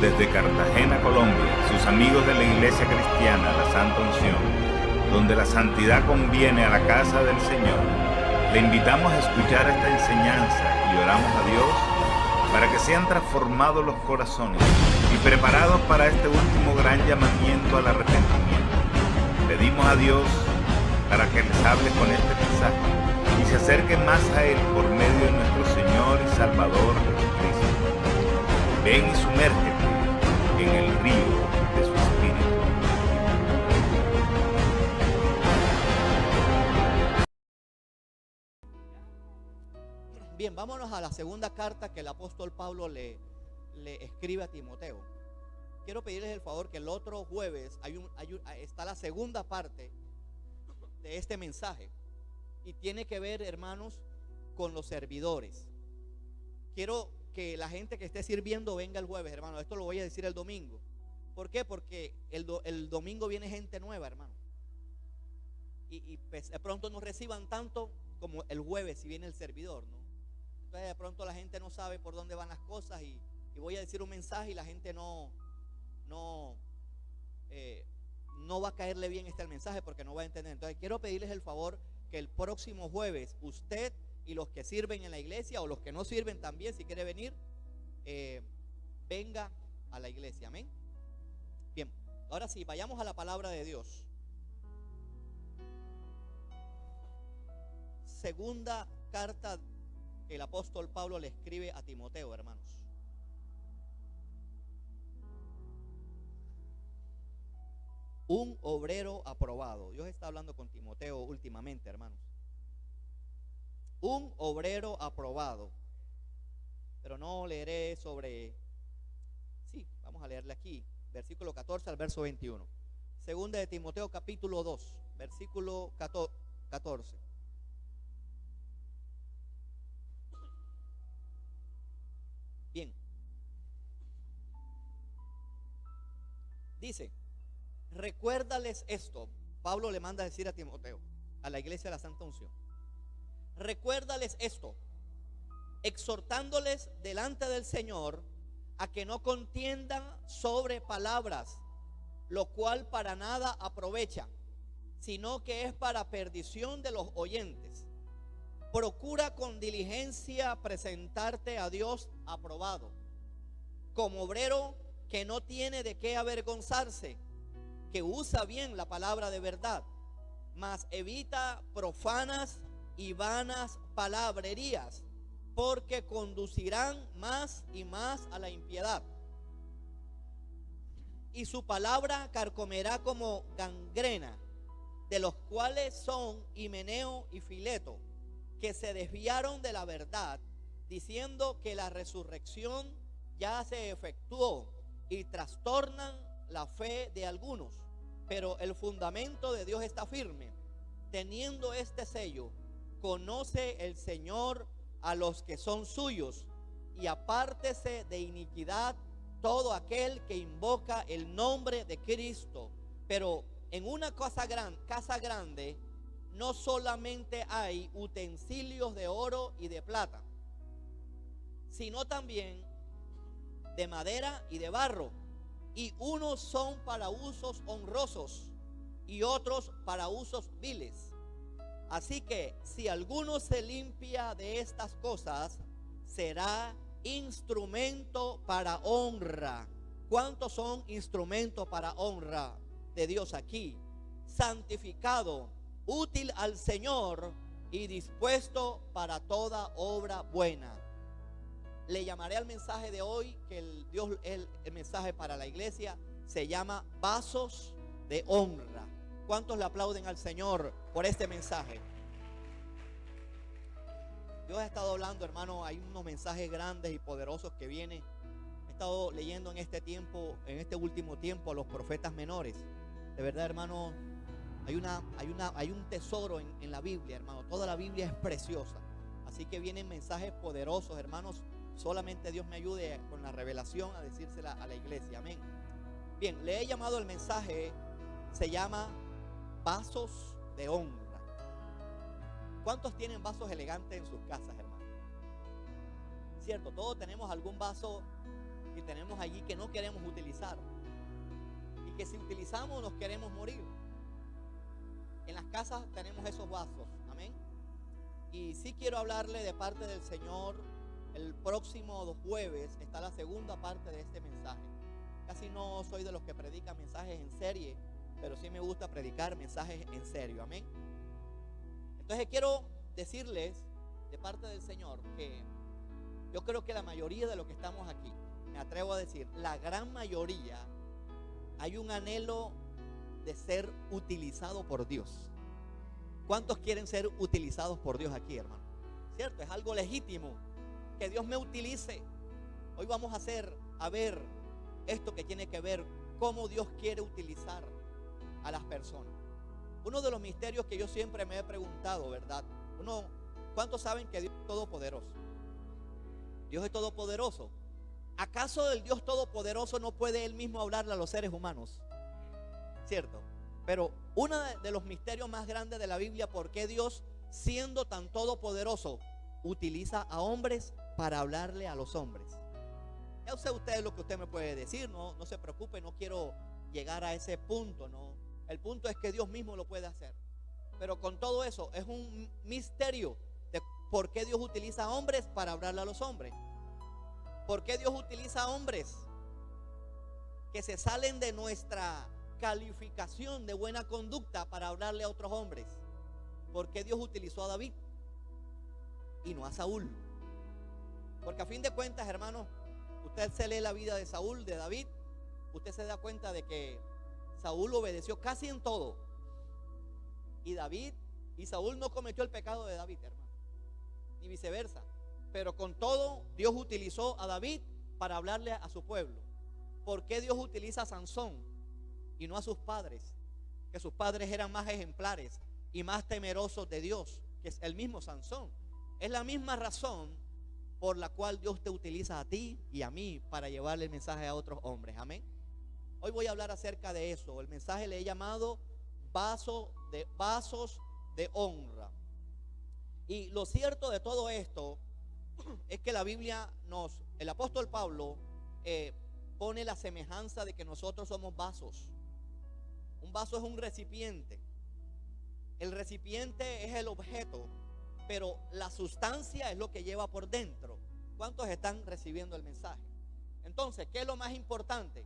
desde Cartagena, Colombia, sus amigos de la Iglesia Cristiana La Santa Unción, donde la santidad conviene a la casa del Señor, le invitamos a escuchar esta enseñanza y oramos a Dios para que sean transformados los corazones y preparados para este último gran llamamiento al arrepentimiento. Pedimos a Dios para que les hable con este mensaje y se acerquen más a Él por medio de nuestro Señor y Salvador Jesucristo. Ven y sumérgete en el río de su Espíritu. Bien, vámonos a la segunda carta que el apóstol Pablo le escribe a Timoteo. Quiero pedirles el favor que el otro jueves está la segunda parte de este mensaje y tiene que ver, hermanos, con los servidores. Quiero que la gente que esté sirviendo venga el jueves, hermano. Esto lo voy a decir el domingo. ¿Por qué? Porque el domingo viene gente nueva, hermano. Y pues, de pronto no reciban tanto como el jueves si viene el servidor, ¿no? Entonces de pronto la gente no sabe por dónde van las cosas y voy a decir un mensaje y la gente no va a caerle bien el mensaje porque no va a entender. Entonces quiero pedirles el favor que el próximo jueves usted y los que sirven en la iglesia o los que no sirven también, si quiere venir, venga a la iglesia. Amén. Bien, ahora sí, vayamos a la palabra de Dios. Segunda carta que el apóstol Pablo le escribe a Timoteo, hermanos. Un obrero aprobado. Dios está hablando con Timoteo últimamente, hermanos. Un obrero aprobado. Pero no leeré sobre... Sí, vamos a leerle aquí. Versículo 14 al verso 21. Segunda de Timoteo capítulo 2, versículo 14. Bien. Dice: recuérdales esto. Pablo le manda a decir a Timoteo, a la iglesia de la Santa Unción. Recuérdales esto, exhortándoles delante del Señor a que no contiendan sobre palabras, lo cual para nada aprovecha, sino que es para perdición de los oyentes. Procura con diligencia presentarte a Dios aprobado, como obrero que no tiene de qué avergonzarse, que usa bien la palabra de verdad, mas evita profanas y vanas palabrerías, porque conducirán más y más a la impiedad. Y su palabra carcomerá como gangrena, de los cuales son Himeneo y Fileto, que se desviaron de la verdad, diciendo que la resurrección ya se efectuó, y trastornan la fe de algunos. Pero el fundamento de Dios está firme. Teniendo este sello, conoce el Señor a los que son suyos, y apártese de iniquidad todo aquel que invoca el nombre de Cristo. Pero en una casa grande no solamente hay utensilios de oro y de plata, sino también de madera y de barro, y unos son para usos honrosos y otros para usos viles. Así que si alguno se limpia de estas cosas, será instrumento para honra. ¿Cuántos son instrumentos para honra de Dios aquí? Santificado, útil al Señor y dispuesto para toda obra buena. Le llamaré al mensaje de hoy, que el mensaje para la iglesia se llama vasos de honra. ¿Cuántos le aplauden al Señor por este mensaje? Dios ha estado hablando, hermano. Hay unos mensajes grandes y poderosos que vienen. He estado leyendo en este tiempo, en este último tiempo, a los profetas menores. De verdad, hermano, hay un tesoro en la Biblia, hermano. Toda la Biblia es preciosa. Así que vienen mensajes poderosos, hermanos. Solamente Dios me ayude con la revelación a decírsela a la iglesia. Amén. Bien, le he llamado el mensaje, se llama vasos de honra. ¿Cuántos tienen vasos elegantes en sus casas, hermano? Cierto, todos tenemos algún vaso y tenemos allí que no queremos utilizar, y que si utilizamos nos queremos morir. En las casas tenemos esos vasos, amén. Y sí quiero hablarle de parte del Señor. El próximo jueves está la segunda parte de este mensaje. Casi no soy de los que predican mensajes en serie, pero sí me gusta predicar mensajes en serio, amén. Entonces quiero decirles de parte del Señor que yo creo que la mayoría de los que estamos aquí, me atrevo a decir, la gran mayoría, hay un anhelo de ser utilizado por Dios. ¿Cuántos quieren ser utilizados por Dios aquí, hermano? ¿Cierto? Es algo legítimo que Dios me utilice. Hoy vamos a ver esto que tiene que ver cómo Dios quiere utilizar a las personas. Uno de los misterios que yo siempre me he preguntado, ¿verdad? ¿Cuántos saben que Dios es todopoderoso? Dios es todopoderoso. ¿Acaso el Dios todopoderoso no puede Él mismo hablarle a los seres humanos? ¿Cierto? Pero uno de los misterios más grandes de la Biblia, ¿por qué Dios, siendo tan todopoderoso, utiliza a hombres para hablarle a los hombres? Ya sé usted lo que usted me puede decir, no se preocupe, no quiero llegar a ese punto, no. El punto es que Dios mismo lo puede hacer. Pero con todo eso, es un misterio de por qué Dios utiliza a hombres para hablarle a los hombres. ¿Por qué Dios utiliza a hombres que se salen de nuestra calificación de buena conducta para hablarle a otros hombres? ¿Por qué Dios utilizó a David y no a Saúl? Porque a fin de cuentas, hermanos, usted se lee la vida de Saúl, de David, usted se da cuenta de que Saúl obedeció casi en todo, y Saúl no cometió el pecado de David, hermano, ni viceversa. Pero con todo, Dios utilizó a David para hablarle a su pueblo. ¿Por qué Dios utiliza a Sansón y no a sus padres? Que sus padres eran más ejemplares y más temerosos de Dios, que es el mismo Sansón. Es la misma razón por la cual Dios te utiliza a ti y a mí para llevarle el mensaje a otros hombres, amén. Hoy voy a hablar acerca de eso. El mensaje le he llamado vasos de honra. Y lo cierto de todo esto es que la Biblia el apóstol Pablo pone la semejanza de que nosotros somos vasos. Un vaso es un recipiente. El recipiente es el objeto, pero la sustancia es lo que lleva por dentro. ¿Cuántos están recibiendo el mensaje? Entonces, ¿qué es lo más importante?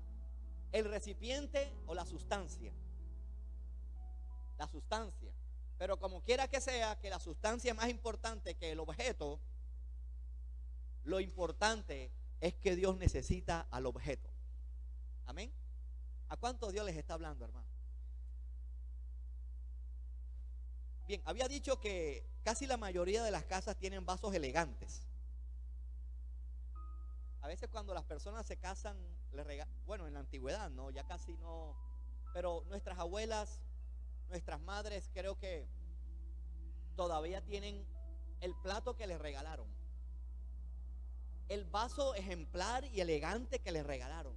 ¿El recipiente o la sustancia? La sustancia. Pero como quiera que sea, que la sustancia es más importante que el objeto, lo importante es que Dios necesita al objeto. Amén. ¿A cuántos Dios les está hablando, hermano? Bien, había dicho que casi la mayoría de las casas tienen vasos elegantes. A veces cuando las personas se casan, bueno, en la antigüedad, no, ya casi no. Pero nuestras abuelas, nuestras madres, creo que todavía tienen el plato que les regalaron, el vaso ejemplar y elegante que les regalaron.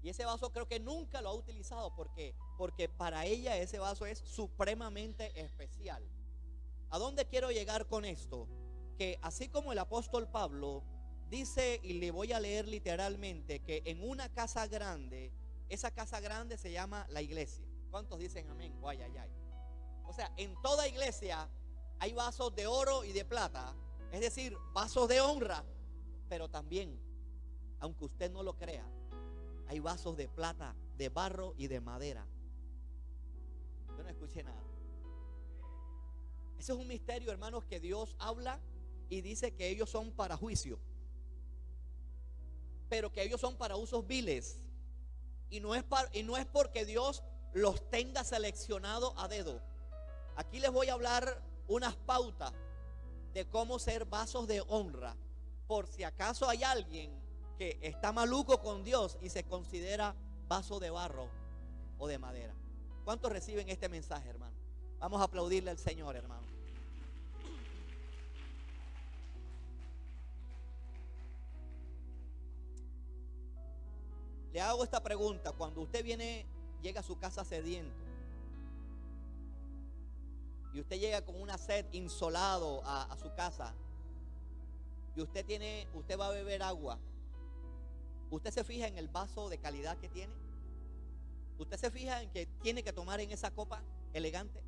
Y ese vaso creo que nunca lo ha utilizado porque para ella ese vaso es supremamente especial. ¿A dónde quiero llegar con esto? Que así como el apóstol Pablo dice, y le voy a leer literalmente, que en una casa grande, esa casa grande se llama la iglesia. ¿Cuántos dicen amén? Ay, ay, ay. O sea, en toda iglesia hay vasos de oro y de plata, es decir, vasos de honra. Pero también, aunque usted no lo crea, hay vasos de plata, de barro y de madera. Yo no escuché nada. Ese es un misterio, hermanos, que Dios habla y dice que ellos son para juicio, pero que ellos son para usos viles. Y no es porque Dios los tenga seleccionado a dedo. Aquí les voy a hablar unas pautas de cómo ser vasos de honra, por si acaso hay alguien que está maluco con Dios y se considera vaso de barro o de madera. ¿Cuántos reciben este mensaje, hermano? Vamos a aplaudirle al Señor, hermano. Le hago esta pregunta: cuando usted llega a su casa sediento, y usted llega con una sed, insolado a su casa, y usted va a beber agua, ¿Usted se fija en el vaso de calidad que tiene? ¿Usted se fija en que tiene que tomar en esa copa elegante?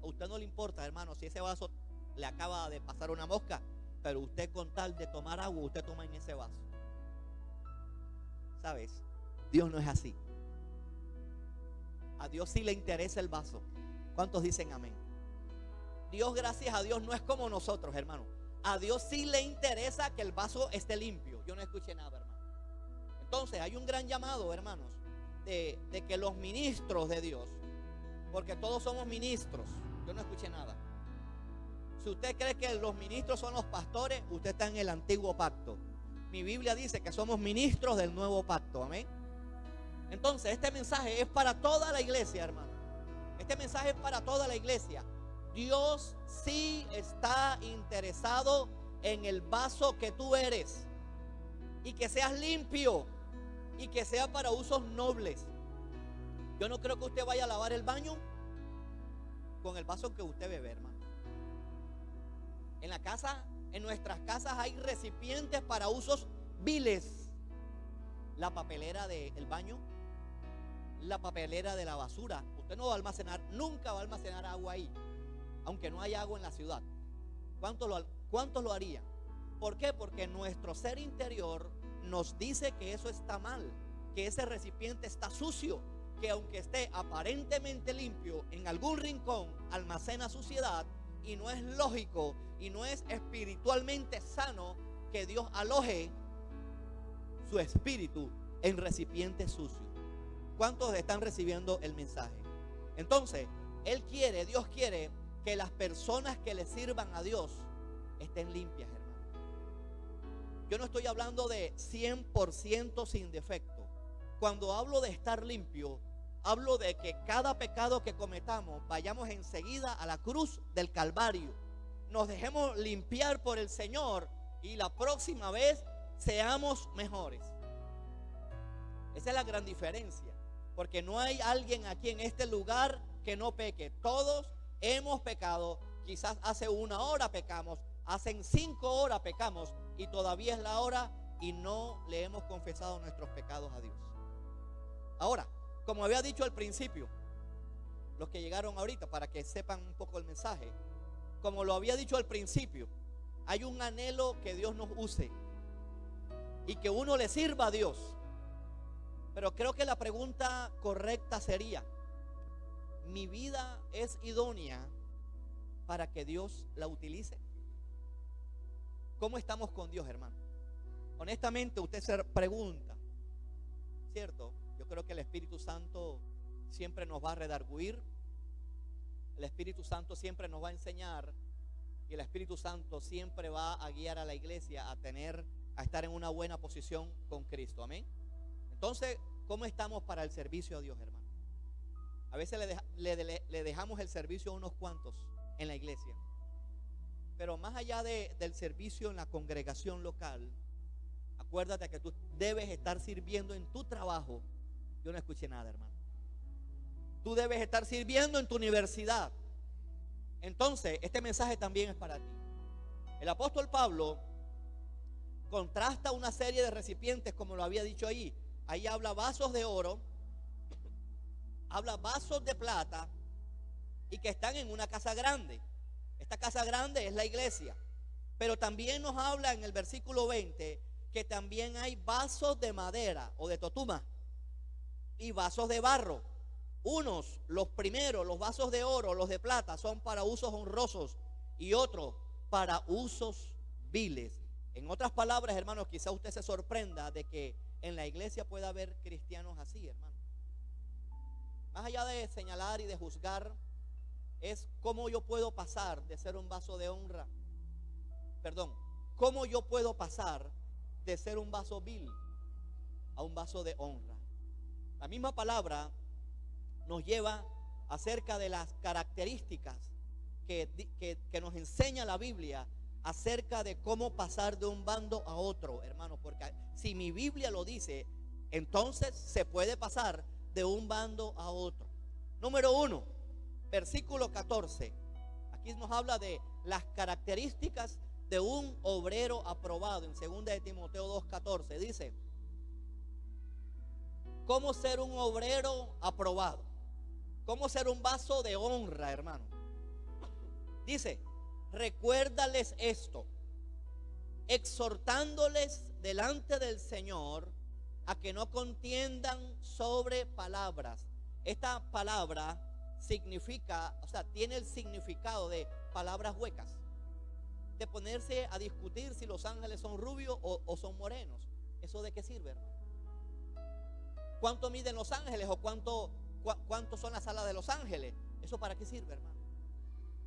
A usted no le importa, hermano, si ese vaso le acaba de pasar una mosca, pero usted con tal de tomar agua, usted toma en ese vaso. ¿Sabes? Dios no es así. A Dios sí le interesa el vaso. ¿Cuántos dicen amén? Dios, gracias a Dios, no es como nosotros, hermano. A Dios sí le interesa que el vaso esté limpio. Yo no escuché nada, hermano. Entonces hay un gran llamado, hermanos, de que los ministros de Dios, porque todos somos ministros. Yo no escuché nada. Si usted cree que los ministros son los pastores, usted está en el antiguo pacto. Mi Biblia dice que somos ministros del nuevo pacto. Amén. Entonces este mensaje es para toda la iglesia, hermano. Este mensaje es para toda la iglesia. Dios sí está interesado en el vaso que tú eres, y que seas limpio, y que sea para usos nobles. Yo no creo que usted vaya a lavar el baño con el vaso que usted bebe, hermano. En la casa, en nuestras casas hay recipientes para usos viles. La papelera del baño, la papelera de la basura. Usted no va a almacenar, nunca va a almacenar agua ahí, aunque no haya agua en la ciudad. ¿Cuántos lo harían? ¿Por qué? Porque nuestro ser interior nos dice que eso está mal, que ese recipiente está sucio, que aunque esté aparentemente limpio, en algún rincón almacena suciedad, y no es lógico y no es espiritualmente sano que Dios aloje su espíritu en recipientes sucios. ¿Cuántos están recibiendo el mensaje? Entonces, Dios quiere que las personas que le sirvan a Dios estén limpias, hermano. Yo no estoy hablando de 100% sin defecto. Cuando hablo de estar limpio, hablo de que cada pecado que cometamos vayamos enseguida a la cruz del Calvario, nos dejemos limpiar por el Señor y la próxima vez seamos mejores. Esa es la gran diferencia, porque no hay alguien aquí en este lugar que no peque. Todos hemos pecado. Quizás hace 1 hora pecamos, hace 5 horas pecamos, y todavía es la hora y no le hemos confesado nuestros pecados a Dios. Ahora, como había dicho al principio, los que llegaron ahorita, para que sepan un poco el mensaje, como lo había dicho al principio, hay un anhelo que Dios nos use y que uno le sirva a Dios. Pero creo que la pregunta correcta sería: ¿mi vida es idónea para que Dios la utilice? ¿Cómo estamos con Dios, hermano? Honestamente, usted se pregunta, ¿cierto? Yo creo que el Espíritu Santo siempre nos va a redarguir. El Espíritu Santo siempre nos va a enseñar, y el Espíritu Santo siempre va a guiar a la iglesia a estar en una buena posición con Cristo. Amén. Entonces, ¿cómo estamos para el servicio a Dios, hermano? A veces le dejamos el servicio a unos cuantos en la iglesia, pero más allá del servicio en la congregación local, acuérdate que tú debes estar sirviendo en tu trabajo. Yo no escuché nada, hermano. Tú debes estar sirviendo en tu universidad. Entonces, este mensaje también es para ti. El apóstol Pablo contrasta una serie de recipientes, como lo había dicho ahí. Ahí habla vasos de oro, habla vasos de plata, y que están en una casa grande. Esta casa grande es la iglesia. Pero también nos habla en el versículo 20 que también hay vasos de madera o de totuma y vasos de barro. Los primeros, los vasos de oro, los de plata, son para usos honrosos, y otros para usos viles. En otras palabras, hermanos, quizá usted se sorprenda de que en la iglesia pueda haber cristianos así, hermano. Más allá de señalar y de juzgar, es cómo yo puedo pasar de ser un vaso de honra, cómo yo puedo pasar de ser un vaso vil a un vaso de honra. La misma palabra nos lleva acerca de las características que nos enseña la Biblia acerca de cómo pasar de un bando a otro, hermano, porque si mi Biblia lo dice, entonces se puede pasar de un bando a otro. Número 1, versículo 14. Aquí nos habla de las características de un obrero aprobado. En 2 de Timoteo 2:14 dice: cómo ser un obrero aprobado, cómo ser un vaso de honra, hermano. Dice, recuérdales esto, exhortándoles delante del Señor a que no contiendan sobre palabras. Esta palabra significa, o sea, tiene el significado de palabras huecas, de ponerse a discutir si los ángeles son rubios o son morenos. ¿Eso de qué sirve, hermano? ¿Cuánto miden los ángeles o cuánto son las alas de los ángeles? ¿Eso para qué sirve, hermano?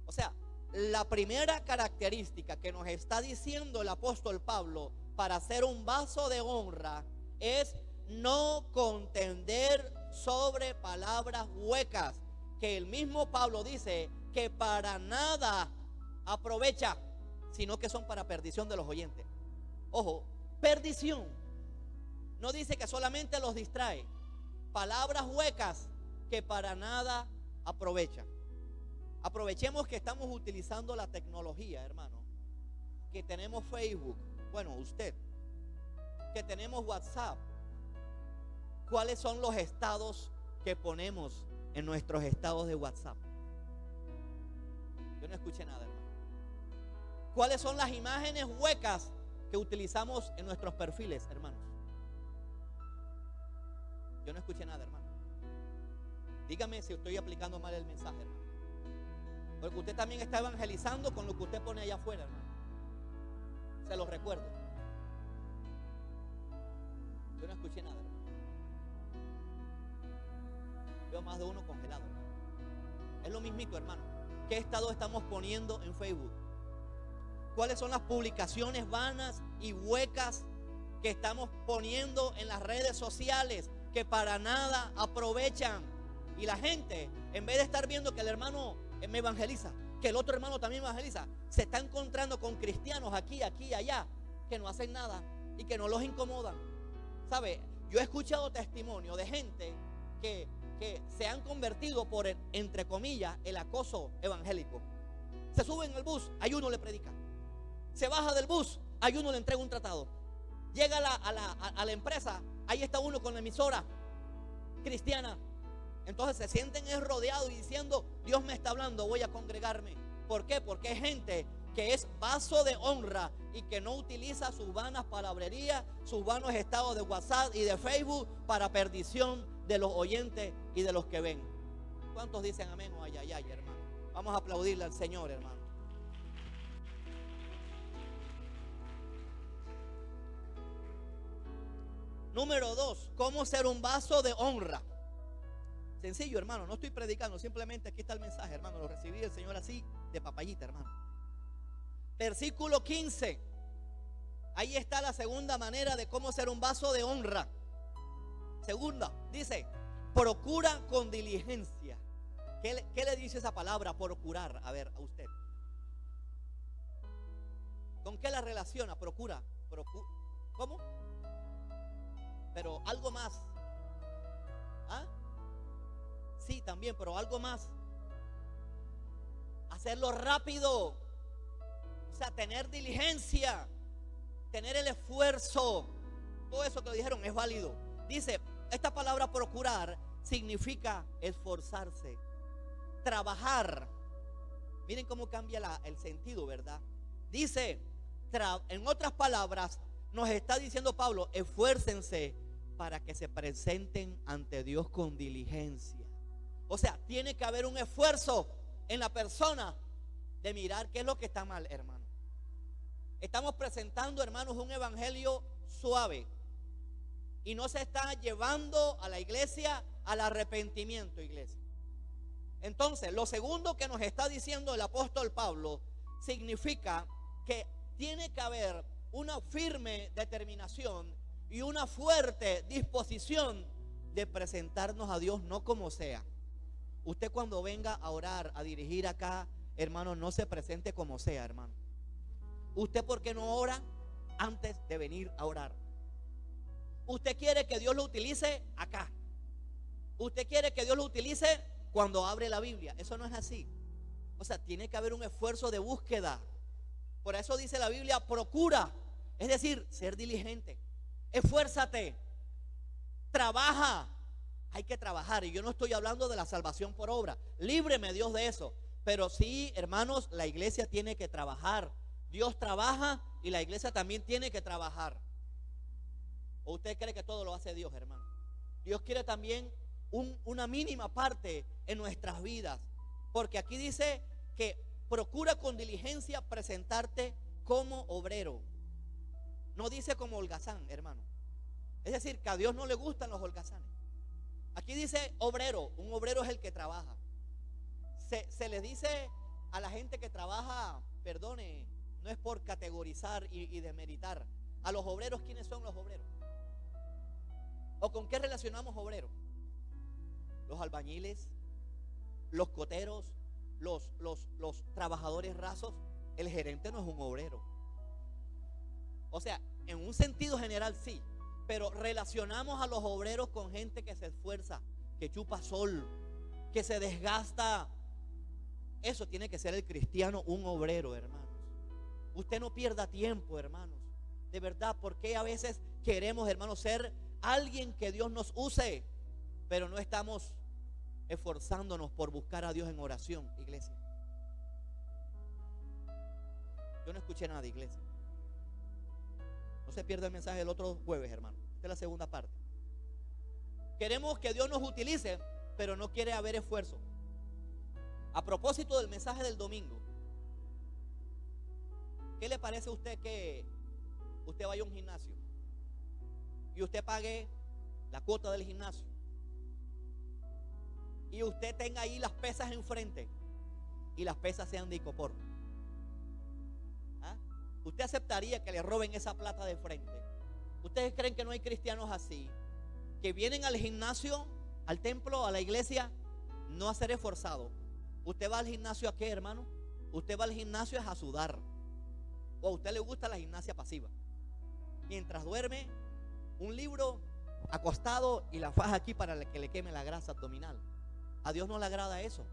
O sea, la primera característica que nos está diciendo el apóstol Pablo para ser un vaso de honra es no contender sobre palabras huecas, que el mismo Pablo dice que para nada aprovecha, sino que son para perdición de los oyentes. Ojo, perdición. No dice que solamente los distrae. Palabras huecas que para nada aprovechan. Aprovechemos que estamos utilizando la tecnología, hermano. Que tenemos Facebook, bueno, usted, que tenemos WhatsApp. ¿Cuáles son los estados que ponemos en nuestros estados de WhatsApp? Yo no escuché nada, hermano. ¿Cuáles son las imágenes huecas que utilizamos en nuestros perfiles, hermanos? Yo no escuché nada, hermano. Dígame si estoy aplicando mal el mensaje, hermano. Porque usted también está evangelizando con lo que usted pone allá afuera, hermano. Se lo recuerdo. Yo no escuché nada, hermano. Veo más de uno congelado, hermano. Es lo mismito, hermano. ¿Qué estado estamos poniendo en Facebook? ¿Cuáles son las publicaciones vanas y huecas que estamos poniendo en las redes sociales que para nada aprovechan? Y la gente, en vez de estar viendo que el hermano me evangeliza, que el otro hermano también evangeliza, se está encontrando con cristianos aquí, allá, que no hacen nada y que no los incomodan. ¿Sabe? Yo he escuchado testimonio de gente que se han convertido por, entre comillas, el acoso evangélico. Se sube en el bus, hay uno le predica. Se baja del bus, hay uno le entrega un tratado. Llega a la empresa, ahí está uno con la emisora cristiana. Entonces se sienten rodeados y diciendo, Dios me está hablando, voy a congregarme. ¿Por qué? Porque hay gente que es vaso de honra y que no utiliza sus vanas palabrerías, sus vanos estados de WhatsApp y de Facebook para perdición de los oyentes y de los que ven. ¿Cuántos dicen amén o ay, hermano? Vamos a aplaudirle al Señor, hermano. Número 2, ¿cómo ser un vaso de honra? Sencillo, hermano, no estoy predicando, simplemente aquí está el mensaje, hermano. Lo recibí del Señor así, de papayita, hermano. Versículo 15. Ahí está la segunda manera de cómo ser un vaso de honra. Segunda, dice, procura con diligencia. ¿Qué le dice esa palabra, procurar? A ver, a usted. ¿Con qué la relaciona? Procura. ¿Cómo? Pero algo más. ¿Ah? Sí, también, pero algo más. Hacerlo rápido. O sea, tener diligencia, tener el esfuerzo. Todo eso que dijeron es válido. Dice, esta palabra procurar significa esforzarse, trabajar. Miren cómo cambia el sentido, ¿verdad? Dice, en otras palabras, nos está diciendo Pablo, esfuércense para que se presenten ante Dios con diligencia. O sea, tiene que haber un esfuerzo en la persona de mirar qué es lo que está mal, hermano. Estamos presentando, hermanos, un evangelio suave y no se está llevando a la iglesia al arrepentimiento, iglesia. Entonces, lo segundo que nos está diciendo el apóstol Pablo significa que tiene que haber una firme determinación y una fuerte disposición de presentarnos a Dios no como sea. Usted cuando venga a orar, a dirigir acá, hermano, no se presente como sea, hermano. ¿Usted por qué no ora antes de venir a orar? Usted quiere que Dios lo utilice acá. Usted quiere que Dios lo utilice cuando abre la Biblia. Eso no es así. O sea, tiene que haber un esfuerzo de búsqueda. Por eso dice la Biblia, procura. Es decir, ser diligente. Esfuérzate. trabaja. Hay que trabajar. Y yo no estoy hablando de la salvación por obra. Líbreme Dios de eso. Pero sí, hermanos, la iglesia tiene que trabajar. Dios trabaja y la iglesia también tiene que trabajar. ¿O usted cree que todo lo hace Dios, hermano? Dios quiere también una mínima parte en nuestras vidas. Porque aquí dice que procura con diligencia presentarte como obrero. No dice como holgazán, hermano. Es decir, que a Dios no le gustan los holgazanes. Aquí dice obrero. Un obrero es el que trabaja. Se le dice a la gente que trabaja, perdone, no es por categorizar y demeritar. A los obreros, ¿quiénes son los obreros? ¿O con qué relacionamos obreros? Los albañiles, los coteros, los trabajadores rasos. El gerente no es un obrero. O sea, en un sentido general sí, pero relacionamos a los obreros con gente que se esfuerza, que chupa sol, que se desgasta. Eso tiene que ser el cristiano, un obrero, hermanos. Usted no pierda tiempo, hermanos. De verdad, porque a veces queremos, hermanos, ser alguien que Dios nos use, pero no estamos esforzándonos por buscar a Dios en oración, iglesia. Yo no escuché nada, iglesia. No se pierda el mensaje del otro jueves, hermano. Esta es la segunda parte. Queremos que Dios nos utilice, pero no quiere haber esfuerzo. A propósito del mensaje del domingo, ¿qué le parece a usted que usted vaya a un gimnasio y usted pague la cuota del gimnasio y usted tenga ahí las pesas enfrente y las pesas sean de icopor? ¿Ah? ¿Usted aceptaría que le roben esa plata de frente? ¿Ustedes creen que no hay cristianos así, que vienen al gimnasio, al templo, a la iglesia, no a ser esforzados? ¿Usted va al gimnasio a qué, hermano? Usted va al gimnasio es a sudar. ¿O a usted le gusta la gimnasia pasiva? Mientras duerme, un libro acostado y la faja aquí para que le queme la grasa abdominal. A Dios no le agrada eso.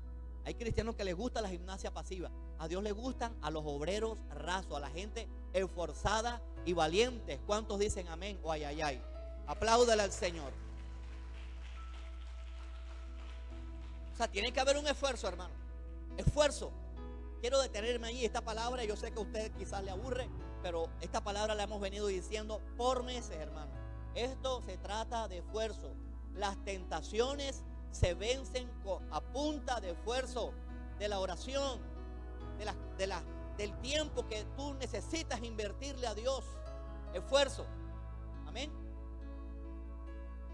Hay cristianos que les gusta la gimnasia pasiva. A Dios le gustan a los obreros rasos, a la gente esforzada y valiente. ¿Cuántos dicen amén o ay, ay, ay? Apláudale al Señor. O sea, tiene que haber un esfuerzo, hermano. Esfuerzo. Quiero detenerme ahí. Esta palabra, yo sé que a usted quizás le aburre, pero esta palabra la hemos venido diciendo por meses, hermano. Esto se trata de esfuerzo. Las tentaciones se vencen a punta de esfuerzo, de la oración, del tiempo que tú necesitas invertirle a Dios. Esfuerzo. Amén.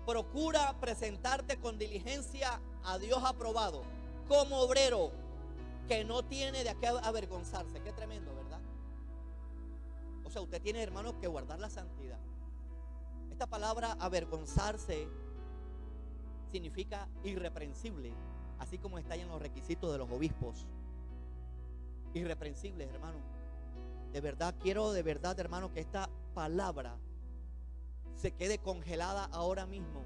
Procura presentarte con diligencia a Dios aprobado, como obrero que no tiene de qué avergonzarse. Qué tremendo, ¿verdad? O sea, usted tiene, hermanos, que guardar la santidad. Esta palabra avergonzarse significa irreprensible, así como está ahí en los requisitos de los obispos. Irreprensibles, hermano. De verdad, quiero de verdad, hermano, que esta palabra se quede congelada ahora mismo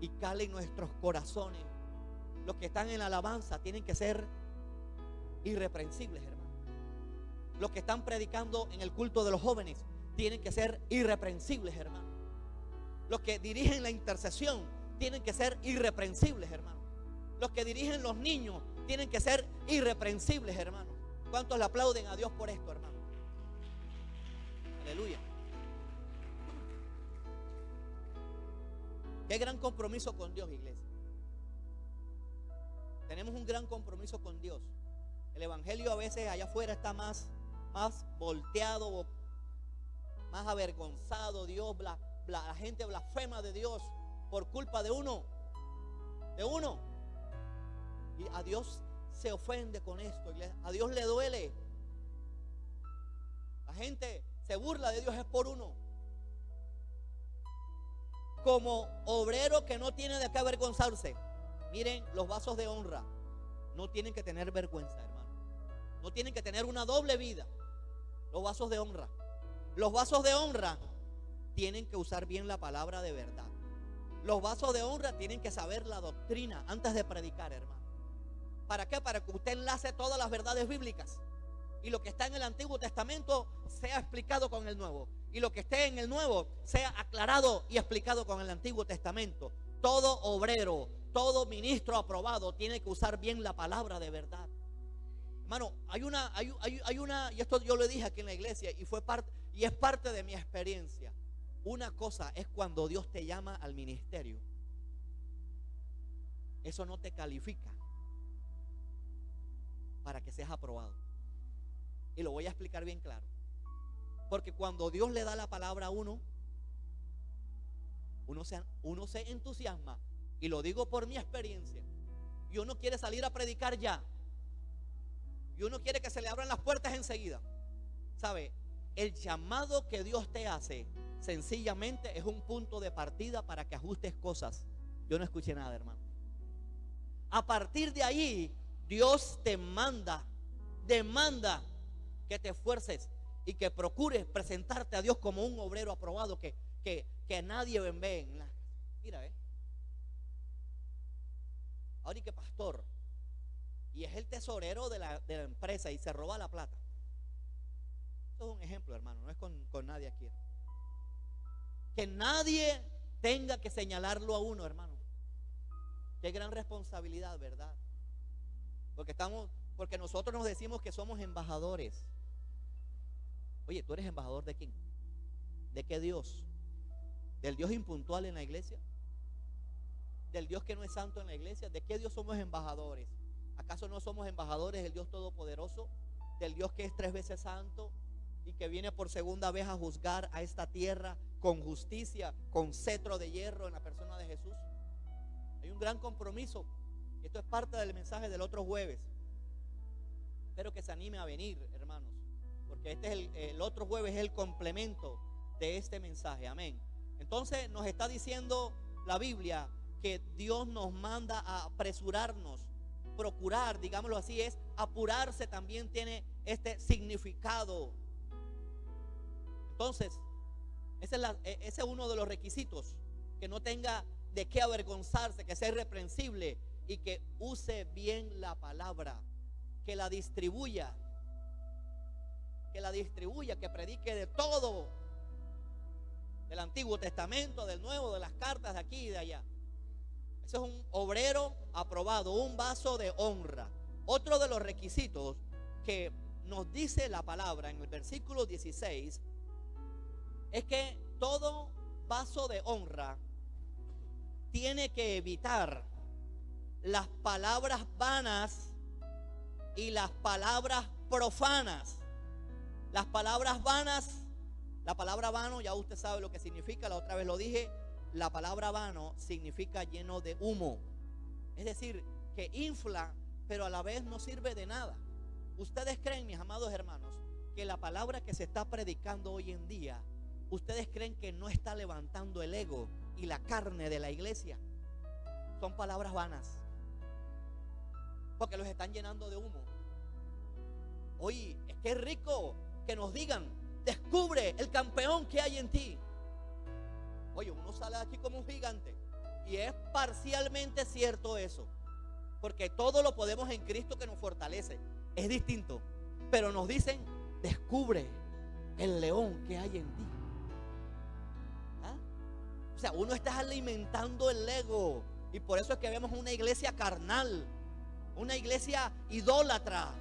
y cale en nuestros corazones. Los que están en la alabanza tienen que ser irreprensibles, hermano. Los que están predicando en el culto de los jóvenes tienen que ser irreprensibles, hermano. Los que dirigen la intercesión tienen que ser irreprensibles, hermano. Los que dirigen los niños tienen que ser irreprensibles, hermano. ¿Cuántos le aplauden a Dios por esto, hermano? Aleluya. Qué gran compromiso con Dios, iglesia. Tenemos un gran compromiso con Dios. El evangelio a veces allá afuera está más volteado, más avergonzado. Dios, la gente blasfema de Dios por culpa de uno. Y a Dios se ofende con esto, iglesia. A Dios le duele. La gente se burla de Dios es por uno. Como obrero que no tiene de qué avergonzarse. Miren, los vasos de honra no tienen que tener vergüenza, hermano. No tienen que tener una doble vida. Los vasos de honra. Los vasos de honra tienen que usar bien la palabra de verdad. Los vasos de honra tienen que saber la doctrina antes de predicar, hermano. ¿Para qué? Para que usted enlace todas las verdades bíblicas y lo que está en el Antiguo Testamento sea explicado con el Nuevo, y lo que esté en el Nuevo sea aclarado y explicado con el Antiguo Testamento. Todo obrero, todo ministro aprobado tiene que usar bien la palabra de verdad. Hermano, hay una, y esto yo lo dije aquí en la iglesia y es parte de mi experiencia. Una cosa es cuando Dios te llama al ministerio. Eso no te califica para que seas aprobado. Y lo voy a explicar bien claro. Porque cuando Dios le da la palabra a uno se entusiasma. Y lo digo por mi experiencia. Y uno quiere salir a predicar ya. Y uno quiere que se le abran las puertas enseguida. ¿Sabe? El llamado que Dios te hace sencillamente es un punto de partida para que ajustes cosas. Yo no escuché nada, hermano. A partir de ahí, Dios te demanda que te esfuerces y que procures presentarte a Dios como un obrero aprobado que nadie ve. Mira, ahora y que pastor, y es el tesorero de la empresa y se roba la plata. Eso es un ejemplo, hermano, no es con nadie aquí. Que nadie tenga que señalarlo a uno, hermano. Qué gran responsabilidad, ¿verdad? Porque nosotros nos decimos que somos embajadores. Oye, ¿tú eres embajador de quién? ¿De qué Dios? ¿Del Dios impuntual en la iglesia? ¿Del Dios que no es santo en la iglesia? ¿De qué Dios somos embajadores? ¿Acaso no somos embajadores del Dios Todopoderoso? ¿Del Dios que es 3 veces santo y que viene por segunda vez a juzgar a esta tierra con justicia, con cetro de hierro en la persona de Jesús? Hay un gran compromiso. Y esto es parte del mensaje del otro jueves. Espero que se anime a venir, hermanos, porque este es el otro jueves es el complemento de este mensaje. Amén. Entonces nos está diciendo la Biblia que Dios nos manda a apresurarnos, procurar, digámoslo así, es apurarse, también tiene este significado. Entonces, ese es uno de los requisitos, que no tenga de qué avergonzarse, que sea irreprensible y que use bien la palabra, que la distribuya, que predique de todo, del Antiguo Testamento, del Nuevo, de las cartas de aquí y de allá. Ese es un obrero aprobado, un vaso de honra. Otro de los requisitos que nos dice la palabra en el versículo 16 es que todo vaso de honra tiene que evitar las palabras vanas y las palabras profanas. Las palabras vanas, la palabra vano ya usted sabe lo que significa, la otra vez lo dije. La palabra vano significa lleno de humo, es decir, que infla, pero a la vez no sirve de nada. ¿Ustedes creen, mis amados hermanos, que la palabra que se está predicando hoy en día, ustedes creen que no está levantando el ego y la carne de la iglesia? Son palabras vanas, porque los están llenando de humo. Oye, es que es rico que nos digan: descubre el campeón que hay en ti. Oye, uno sale aquí como un gigante, y es parcialmente cierto eso, porque todo lo podemos en Cristo que nos fortalece. Es distinto, pero nos dicen: descubre el león que hay en ti. ¿Ah? O sea, uno está alimentando el ego, y por eso es que vemos una iglesia carnal, una iglesia idólatra,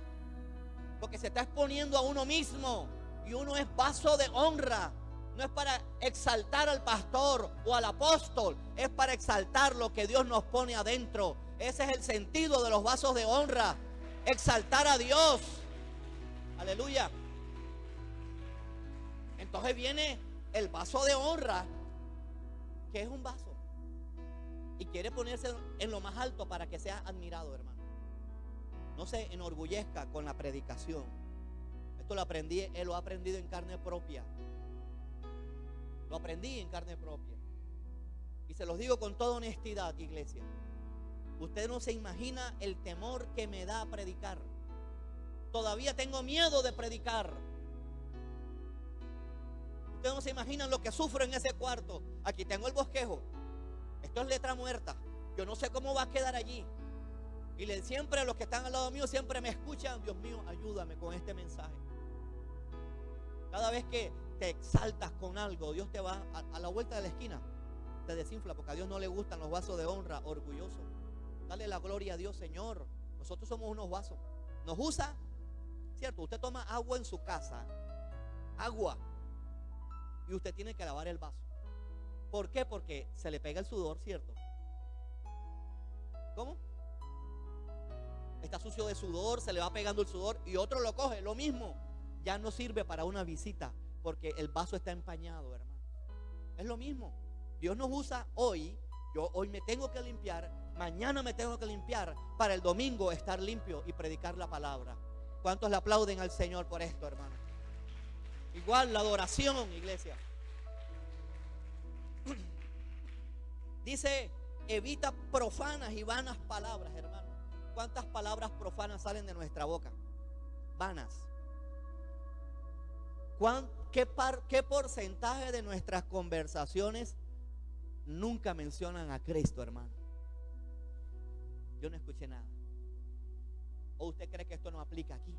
porque se está exponiendo a uno mismo, y uno es vaso de honra. No es para exaltar al pastor o al apóstol, es para exaltar lo que Dios nos pone adentro. Ese es el sentido de los vasos de honra: exaltar a Dios. Aleluya. Entonces viene el vaso de honra, que es un vaso, y quiere ponerse en lo más alto para que sea admirado, hermano. No se enorgullezca con la predicación. Esto lo aprendí, él lo ha aprendido en carne propia. Lo aprendí en carne propia. Y se los digo con toda honestidad, iglesia. Usted no se imagina el temor que me da predicar. Todavía tengo miedo de predicar. Ustedes no se imaginan lo que sufro en ese cuarto. Aquí tengo el bosquejo. Esto es letra muerta. Yo no sé cómo va a quedar allí. Y siempre los que están al lado mío siempre me escuchan: Dios mío, ayúdame con este mensaje. Cada vez que te exaltas con algo, Dios te va a la vuelta de la esquina, te desinfla, porque a Dios no le gustan los vasos de honra orgullosos. Dale la gloria a Dios, Señor. Nosotros somos unos vasos. Nos usa, cierto, usted toma agua en su casa, agua, y usted tiene que lavar el vaso. ¿Por qué? Porque se le pega el sudor, ¿cierto? ¿Cómo? Está sucio de sudor, se le va pegando el sudor y otro lo coge, lo mismo. Ya no sirve para una visita porque el vaso está empañado, hermano. Es lo mismo. Dios nos usa hoy. Yo hoy me tengo que limpiar, mañana me tengo que limpiar para el domingo estar limpio y predicar la palabra. ¿Cuántos le aplauden al Señor por esto, hermano? Igual la adoración, iglesia. Dice, evita profanas y vanas palabras, hermano. ¿Cuántas palabras profanas salen de nuestra boca? Vanas. ¿Qué porcentaje de nuestras conversaciones nunca mencionan a Cristo, hermano? Yo no escuché nada. ¿O usted cree que esto no aplica aquí?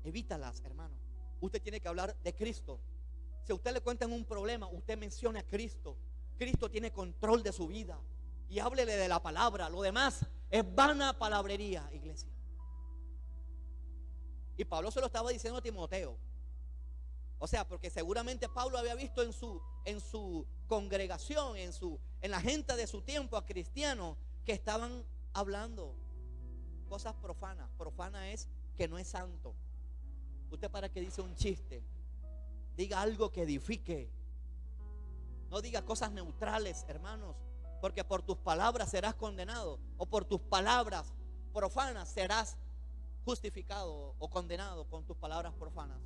Evítalas, hermano. Usted tiene que hablar de Cristo. Si a usted le cuentan un problema, usted menciona a Cristo. Cristo tiene control de su vida. Y háblele de la palabra. Lo demás es vana palabrería, iglesia. Y Pablo se lo estaba diciendo a Timoteo. O sea, porque seguramente Pablo había visto en su congregación, en la gente de su tiempo, a cristianos que estaban hablando cosas profanas. Profana es que no es santo. Usted, para que dice un chiste, diga algo que edifique. No diga cosas neutrales, hermanos, porque por tus palabras serás condenado, o por tus palabras profanas serás justificado o condenado con tus palabras profanas.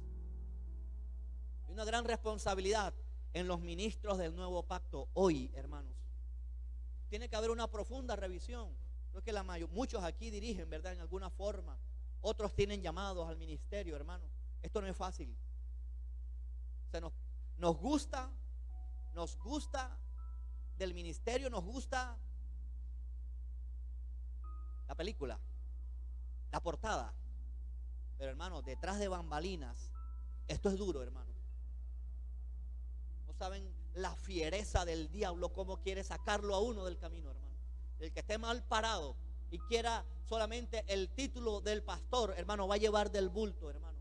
Hay una gran responsabilidad en los ministros del nuevo pacto hoy, hermanos. Tiene que haber una profunda revisión. Creo que muchos aquí dirigen, ¿verdad? En alguna forma. Otros tienen llamados al ministerio, hermano. Esto no es fácil. Nos gusta del ministerio, nos gusta la película, la portada. Pero, hermano, detrás de bambalinas, esto es duro, hermano. No saben la fiereza del diablo, cómo quiere sacarlo a uno del camino, hermano. El que esté mal parado y quiera solamente el título del pastor, hermano, va a llevar del bulto, hermano.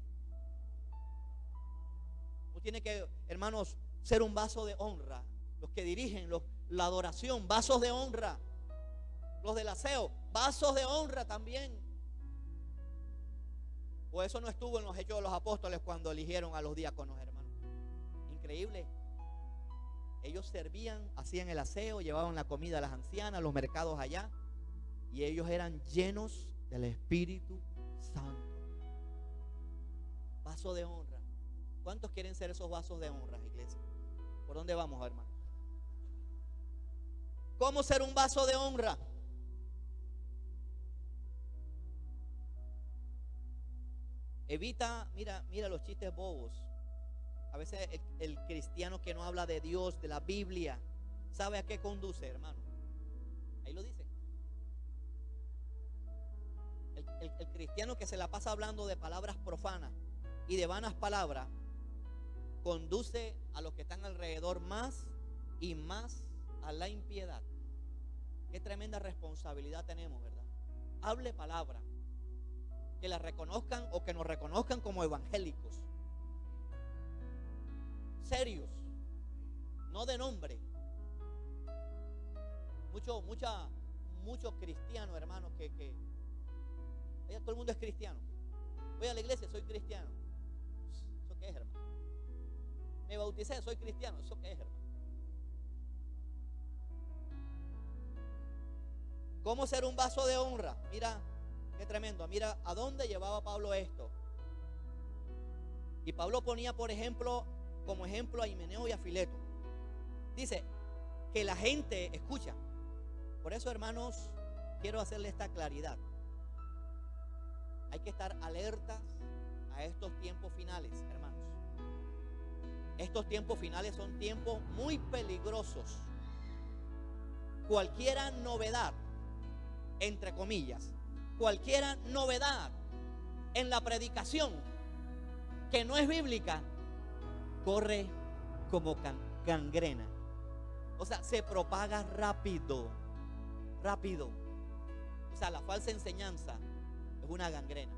Uno tiene que, hermanos, ser un vaso de honra. Los que dirigen la adoración, vasos de honra. Los del aseo, vasos de honra también. O eso no estuvo en los Hechos de los Apóstoles cuando eligieron a los diáconos, hermano. Increíble. Ellos servían, hacían el aseo, llevaban la comida a las ancianas, los mercados allá. Y ellos eran llenos del Espíritu Santo. Vaso de honra. ¿Cuántos quieren ser esos vasos de honra, iglesia? ¿Por dónde vamos, hermano? ¿Cómo ser un vaso de honra? Evita, mira los chistes bobos. A veces el cristiano que no habla de Dios, de la Biblia, ¿sabe a qué conduce, hermano? Ahí lo dice. El cristiano que se la pasa hablando de palabras profanas y de vanas palabras, conduce a los que están alrededor más y más a la impiedad. Qué tremenda responsabilidad tenemos, ¿verdad? Hable palabra, que la reconozcan o que nos reconozcan como evangélicos, serios, no de nombre. Muchos cristianos, hermanos, que todo el mundo es cristiano. Voy a la iglesia, soy cristiano. ¿Eso qué es, hermano? Me bauticé, soy cristiano. ¿Eso qué es, hermano? ¿Cómo ser un vaso de honra? Mira, qué tremendo. Mira a dónde llevaba Pablo esto. Y Pablo ponía, por ejemplo, como ejemplo a Himeneo y a Fileto. Dice que la gente escucha. Por eso, hermanos, quiero hacerle esta claridad. Hay que estar alertas a estos tiempos finales, hermanos. Estos tiempos finales son tiempos muy peligrosos. Cualquiera novedad, entre comillas, cualquiera novedad en la predicación que no es bíblica, corre como gangrena. O sea, se propaga rápido. Rápido. O sea, la falsa enseñanza es una gangrena.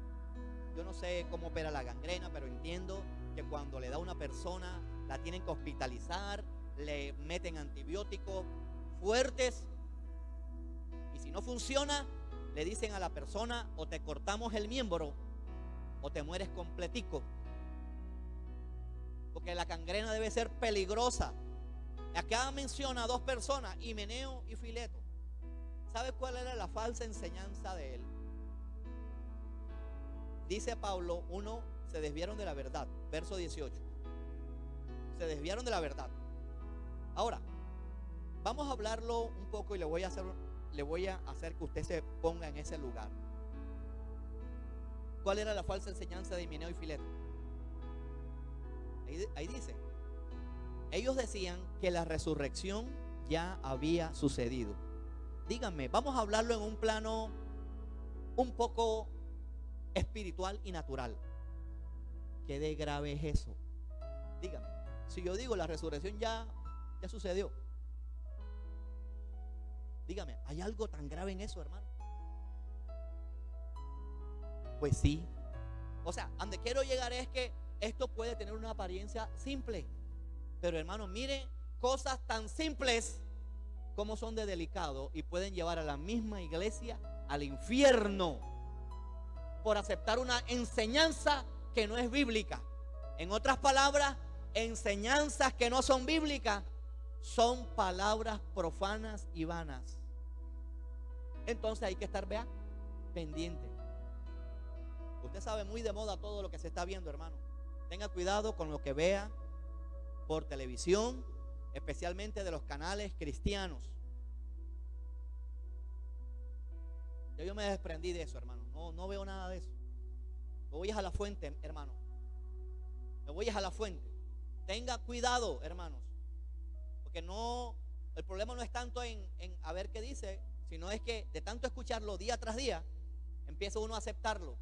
Yo no sé cómo opera la gangrena, pero entiendo que cuando le da a una persona, la tienen que hospitalizar, le meten antibióticos fuertes, y si no funciona, le dicen a la persona: o te cortamos el miembro o te mueres completico, porque la gangrena debe ser peligrosa. Acá menciona a dos personas, Himeneo y Fileto. ¿Sabe cuál era la falsa enseñanza de él? Dice Pablo: uno, se desviaron de la verdad. Verso 18. Se desviaron de la verdad. Ahora, vamos a hablarlo un poco y le voy a hacer que usted se ponga en ese lugar. ¿Cuál era la falsa enseñanza de Himeneo y Fileto? Ahí dice: ellos decían que la resurrección ya había sucedido. Díganme, vamos a hablarlo en un plano un poco espiritual y natural. ¿Qué de grave es eso? Dígame, si yo digo la resurrección ya sucedió, dígame, ¿hay algo tan grave en eso, hermano? Pues sí. O sea, donde quiero llegar es que esto puede tener una apariencia simple, pero hermano, mire, cosas tan simples como son de delicado y pueden llevar a la misma iglesia al infierno por aceptar una enseñanza que no es bíblica. En otras palabras, enseñanzas que no son bíblicas son palabras profanas y vanas. Entonces hay que estar, vea, pendiente. Usted sabe muy de moda todo lo que se está viendo, hermano. Tenga cuidado con lo que vea por televisión, especialmente de los canales cristianos. Yo me desprendí de eso, hermano. No veo nada de eso. Me voy a la fuente, hermano. Me voy a la fuente. Tenga cuidado, hermanos, porque el problema no es tanto en a ver qué dice, sino es que de tanto escucharlo día tras día, empieza uno a aceptarlo.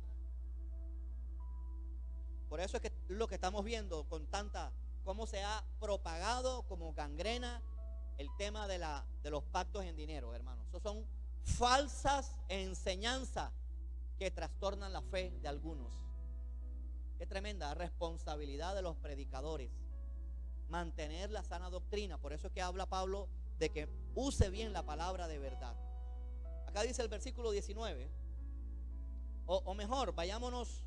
Por eso es que lo que estamos viendo con cómo se ha propagado como gangrena el tema de los pactos en dinero, hermanos. Esos son falsas enseñanzas que trastornan la fe de algunos. Qué tremenda responsabilidad de los predicadores mantener la sana doctrina. Por eso es que habla Pablo de que use bien la palabra de verdad. Acá dice el versículo 19, o mejor, vayámonos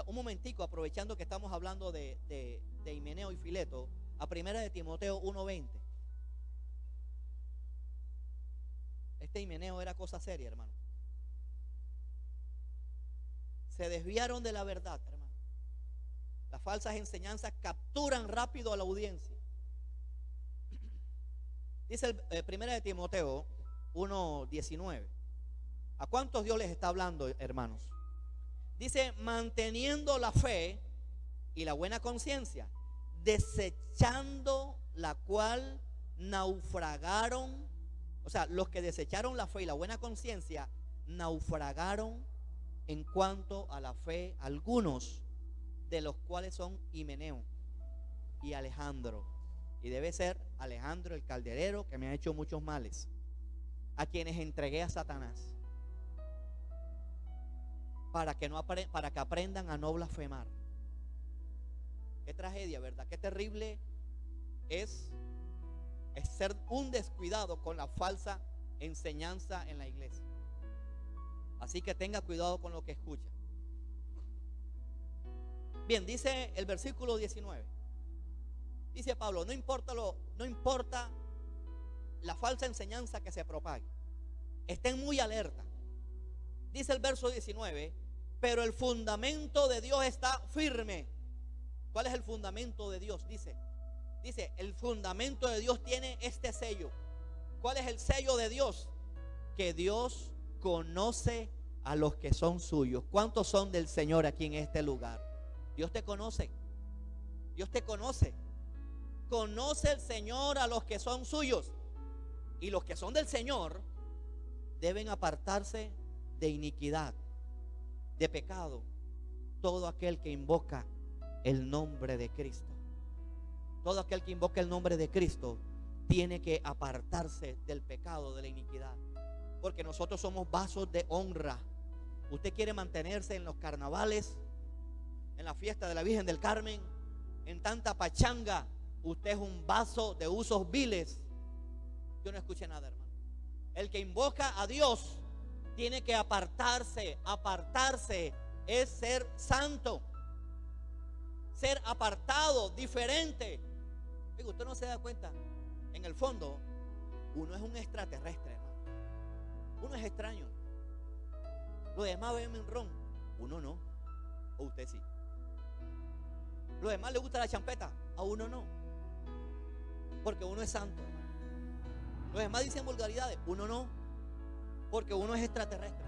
un momentico, aprovechando que estamos hablando de Himeneo y Fileto, a 1 de Timoteo 1:20. Este Himeneo era cosa seria, hermano. Se desviaron de la verdad, hermano. Las falsas enseñanzas capturan rápido a la audiencia. Dice el 1 de Timoteo 1:19. ¿A cuántos Dios les está hablando, hermanos? Dice: manteniendo la fe y la buena conciencia, desechando la cual naufragaron. O sea, los que desecharon la fe y la buena conciencia naufragaron en cuanto a la fe algunos, de los cuales son Himeneo y Alejandro. Y debe ser Alejandro el calderero, que me ha hecho muchos males, a quienes entregué a Satanás, para que aprendan a no blasfemar. Qué tragedia, ¿verdad? Qué terrible es ser un descuidado con la falsa enseñanza en la iglesia. Así que tenga cuidado con lo que escucha. Bien, dice el versículo 19. Dice Pablo: no importa la falsa enseñanza que se propague. Estén muy alerta. Dice el verso 19: pero el fundamento de Dios está firme. ¿Cuál es el fundamento de Dios? Dice, el fundamento de Dios tiene este sello. ¿Cuál es el sello de Dios? Que Dios conoce a los que son suyos. ¿Cuántos son del Señor aquí en este lugar? Dios te conoce. Dios te conoce. Conoce el Señor a los que son suyos. Y los que son del Señor deben apartarse de iniquidad, de pecado, todo aquel que invoca el nombre de Cristo. Todo aquel que invoca el nombre de Cristo tiene que apartarse del pecado, de la iniquidad. Porque nosotros somos vasos de honra. Usted quiere mantenerse en los carnavales, en la fiesta de la Virgen del Carmen, en tanta pachanga. Usted es un vaso de usos viles. Yo no escuché nada, hermano. El que invoca a Dios tiene que apartarse. Apartarse es ser santo, ser apartado, diferente. Digo, usted no se da cuenta. En el fondo, uno es un extraterrestre, hermano. Uno es extraño. Los demás beben ron, uno no. O usted sí. Los demás le gusta la champeta, a uno no. Porque uno es santo, hermano. Los demás dicen vulgaridades, uno no. Porque uno es extraterrestre.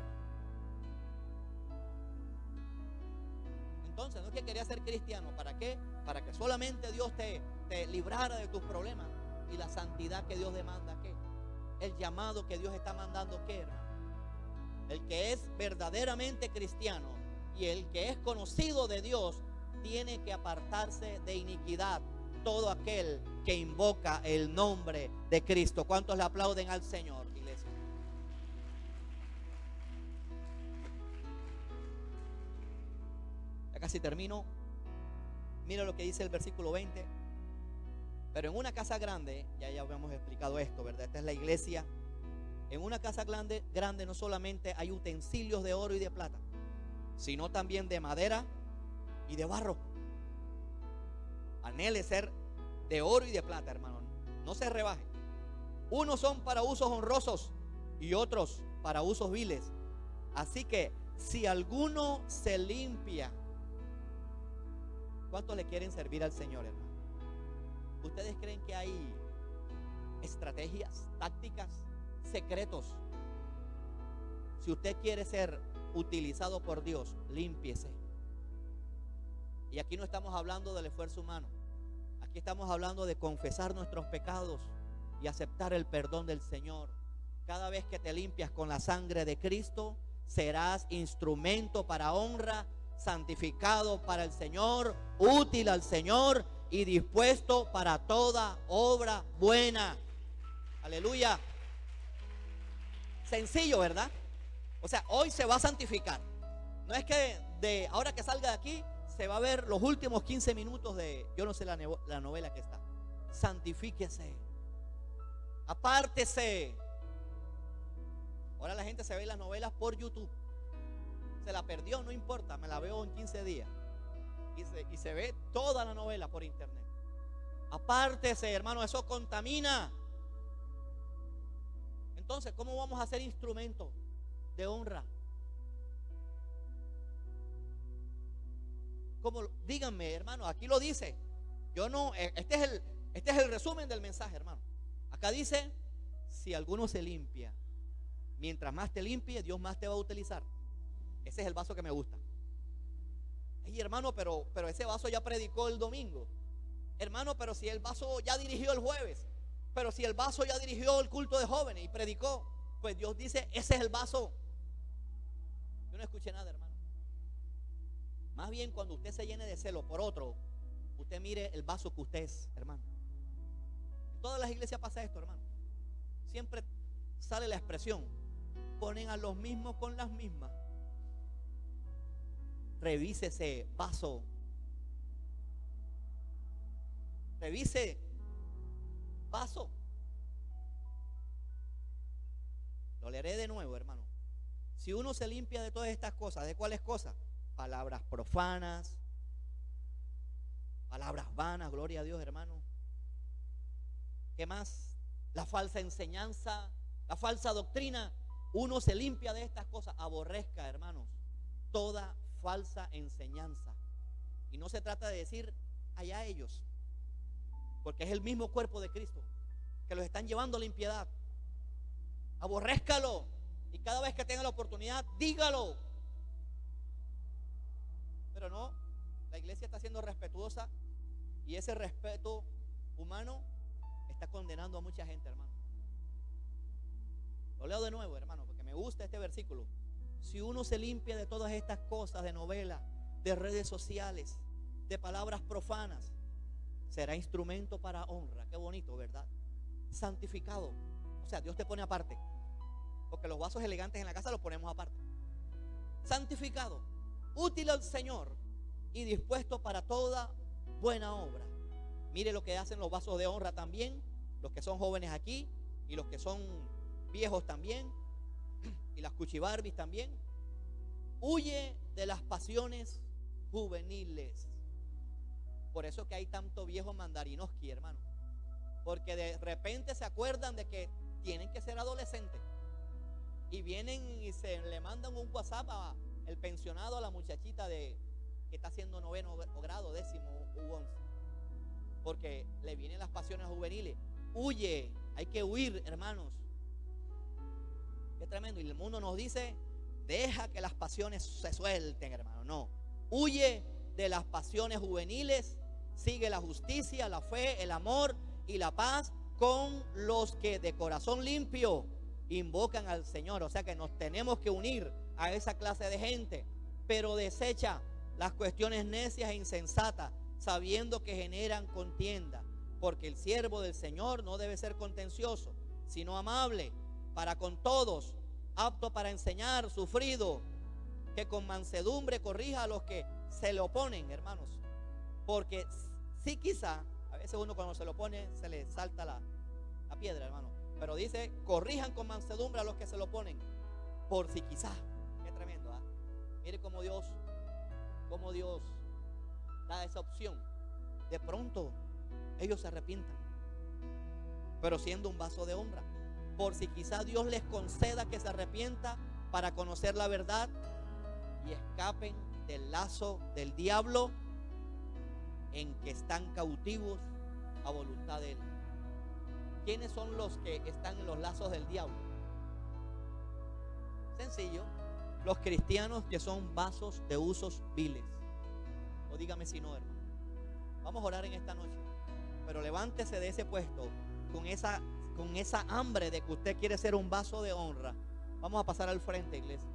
Entonces, no es que quería ser cristiano. ¿Para qué? Para que solamente Dios te librara de tus problemas. Y la santidad que Dios demanda, ¿qué? El llamado que Dios está mandando, ¿qué, hermano? El que es verdaderamente cristiano y el que es conocido de Dios tiene que apartarse de iniquidad. Todo aquel que invoca el nombre de Cristo. ¿Cuántos le aplauden al Señor, iglesia? Ya casi termino. Mira lo que dice el versículo 20. Pero en una casa grande, ya habíamos explicado esto, ¿verdad? Esta es la iglesia. En una casa grande no solamente hay utensilios de oro y de plata, sino también de madera y de barro. Anhele ser de oro y de plata, hermano. No se rebaje. Unos son para usos honrosos y otros para usos viles. Así que si alguno se limpia, ¿cuántos le quieren servir al Señor, hermano? ¿Ustedes creen que hay estrategias, tácticas, secretos? Si usted quiere ser utilizado por Dios, límpiese. Y aquí no estamos hablando del esfuerzo humano. Aquí estamos hablando de confesar nuestros pecados y aceptar el perdón del Señor. Cada vez que te limpias con la sangre de Cristo, serás instrumento para honra, santificado para el Señor, útil al Señor y dispuesto para toda obra buena. Aleluya. Sencillo, ¿verdad? O sea, hoy se va a santificar. No es que de ahora que salga de aquí se va a ver los últimos 15 minutos de, yo no sé la novela que está. Santifíquese. Apártese. Ahora la gente se ve las novelas por YouTube. Se la perdió, no importa, me la veo en 15 días. Y se ve toda la novela por internet. Apártese, hermano, eso contamina. Entonces, ¿cómo vamos a ser instrumentos de honra? Como, díganme, hermano, aquí lo dice. Yo no, este es el resumen del mensaje, hermano. Acá dice, si alguno se limpia, mientras más te limpie, Dios más te va a utilizar. Ese es el vaso que me gusta. Ay, hermano, pero ese vaso ya predicó el domingo. Hermano, pero si el vaso ya dirigió el jueves. Pero si el vaso ya dirigió el culto de jóvenes y predicó, pues Dios dice, ese es el vaso. Yo no escuché nada, hermano. Más bien cuando usted se llene de celo por otro, usted mire el vaso que usted es, hermano. En todas las iglesias pasa esto, hermano. Siempre sale la expresión, ponen a los mismos con las mismas. Revise ese vaso. Revise vaso. Lo leeré de nuevo, hermano. Si uno se limpia de todas estas cosas, ¿de cuáles cosas? Palabras profanas, palabras vanas, gloria a Dios, hermano. ¿Qué más? La falsa enseñanza, la falsa doctrina. Uno se limpia de estas cosas. Aborrezca, hermanos, toda falsa enseñanza. Y no se trata de decir allá ellos, porque es el mismo cuerpo de Cristo que los están llevando a la impiedad. Aborrézcalo y cada vez que tenga la oportunidad, dígalo. Pero no, la iglesia está siendo respetuosa y ese respeto humano está condenando a mucha gente, hermano. Lo leo de nuevo, hermano, porque me gusta este versículo. Si uno se limpia de todas estas cosas, de novelas, de redes sociales, de palabras profanas, será instrumento para honra. Qué bonito, ¿verdad? Santificado. O sea, Dios te pone aparte. Porque los vasos elegantes en la casa los ponemos aparte. Santificado, útil al Señor y dispuesto para toda buena obra. Mire lo que hacen los vasos de honra también, los que son jóvenes aquí y los que son viejos también, y las cuchibarbis también. Huye de las pasiones juveniles. Por eso que hay tanto viejo mandarinoski, hermano, porque de repente se acuerdan de que tienen que ser adolescentes y vienen y se le mandan un WhatsApp a el pensionado, a la muchachita que está haciendo 9º grado, 10º u 11, porque le vienen las pasiones juveniles. Huye, hay que huir, hermanos. Qué tremendo. Y el mundo nos dice: deja que las pasiones se suelten, hermano. No, huye de las pasiones juveniles, sigue la justicia, la fe, el amor y la paz con los que de corazón limpio invocan al Señor. O sea que nos tenemos que unir a esa clase de gente, pero desecha las cuestiones necias e insensatas, sabiendo que generan contienda, porque el siervo del Señor no debe ser contencioso, sino amable para con todos, apto para enseñar, sufrido, que con mansedumbre corrija a los que se le oponen, hermanos. Porque sí, quizá a veces uno cuando se lo opone se le salta la piedra, hermano, pero dice: corrijan con mansedumbre a los que se lo oponen, por si quizá. Qué tremendo, ¿eh? Mire cómo Dios da esa opción. De pronto ellos se arrepientan, pero siendo un vaso de honra, por si quizá Dios les conceda que se arrepienta para conocer la verdad y escapen del lazo del diablo en que están cautivos a voluntad de él. ¿Quiénes son los que están en los lazos del diablo? Sencillo: los cristianos que son vasos de usos viles. O dígame si no, hermano. Vamos a orar en esta noche, pero levántese de ese puesto con esa hambre de que usted quiere ser un vaso de honra. Vamos a pasar al frente, iglesia.